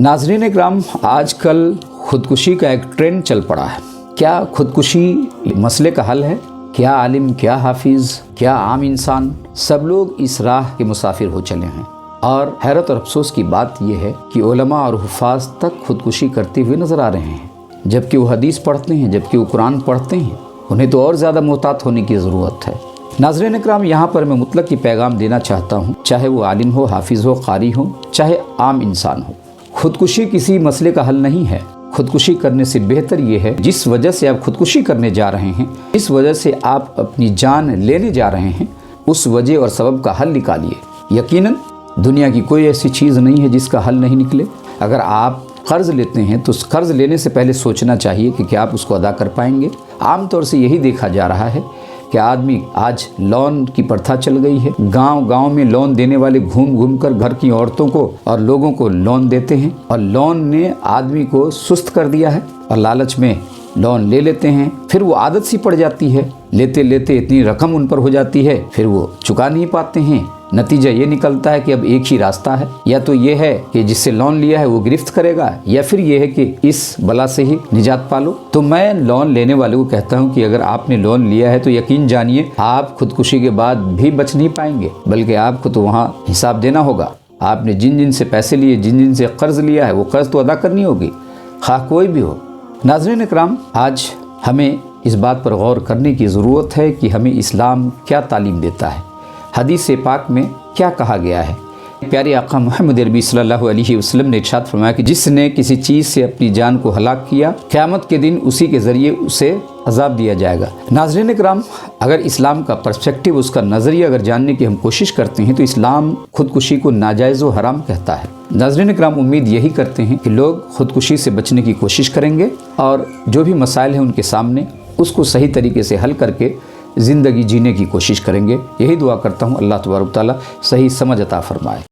नाज़रीन इकराम, आजकल खुदकुशी का एक ट्रेंड चल पड़ा है। क्या खुदकुशी मसले का हल है? क्या आलिम, क्या हाफिज़, क्या आम इंसान, सब लोग इस राह के मुसाफिर हो चले हैं। और हैरत और अफसोस की बात यह है कि उलमा और हुफ़ाज़ तक खुदकुशी करते हुए नज़र आ रहे हैं, जबकि वो हदीस पढ़ते हैं, जबकि वो कुरान पढ़ते हैं। उन्हें तो और ज़्यादा मोहतात होने की ज़रूरत है। नाज़रीन इकराम, यहाँ पर मैं मुतलक ये पैगाम देना चाहता हूँ, चाहे वो आलिम हो, हाफिज़ हो, क़ारी हो, चाहे आम इंसान हो, खुदकुशी किसी मसले का हल नहीं है। खुदकुशी करने से बेहतर ये है, जिस वजह से आप खुदकुशी करने जा रहे हैं, जिस वजह से आप अपनी जान लेने जा रहे हैं, उस वजह और सबब का हल निकालिए। यकीनन दुनिया की कोई ऐसी चीज़ नहीं है जिसका हल नहीं निकले। अगर आप कर्ज़ लेते हैं तो कर्ज़ लेने से पहले सोचना चाहिए कि क्या आप उसको अदा कर पाएंगे। आम तौर से यही देखा जा रहा है कि आदमी आज लोन की प्रथा चल गई है। गांव-गांव में लोन देने वाले घूम घूम कर घर की औरतों को और लोगों को लोन देते हैं, और लोन ने आदमी को सुस्त कर दिया है और लालच में लोन ले लेते हैं। फिर वो आदत सी पड़ जाती है, लेते लेते इतनी रकम उन पर हो जाती है, फिर वो चुका नहीं पाते हैं। नतीजा ये निकलता है कि अब एक ही रास्ता है, या तो ये है कि जिससे लोन लिया है वो गिरफ्त करेगा, या फिर ये है कि इस बला से ही निजात पालो। तो मैं लोन लेने वाले को कहता हूँ कि अगर आपने लोन लिया है तो यकीन जानिए आप खुदकुशी के बाद भी बच नहीं पाएंगे, बल्कि आपको तो वहाँ हिसाब देना होगा। आपने जिन जिन से पैसे लिए, जिन जिन से कर्ज लिया है, वो कर्ज तो अदा करनी होगी, खा कोई भी हो। नाज़रीन इकराम, आज हमें इस बात पर गौर करने की ज़रूरत है कि हमें इस्लाम क्या तालीम देता है, हदीस पाक में क्या कहा गया है। प्यारे आका मोहम्मद अरबी सल्लल्लाहु अलैहि वसल्लम ने इरशाद फरमाया कि जिसने किसी चीज़ से अपनी जान को हलाक किया, क़यामत के दिन उसी के ज़रिए उसे अज़ाब दिया जाएगा। नाज़रीन इकराम, अगर इस्लाम का पर्सपेक्टिव, उसका नज़रिया अगर जानने की हम कोशिश करते हैं तो इस्लाम खुदकुशी को नाजायज़ व हराम कहता है। नाज़रीन इकराम, उम्मीद यही करते हैं कि लोग खुदकुशी से बचने की कोशिश करेंगे और जो भी मसाइल हैं उनके सामने उसको सही तरीके से हल करके ज़िंदगी जीने की कोशिश करेंगे। यही दुआ करता हूँ, अल्लाह तबारक तआला सही समझ अता फरमाए।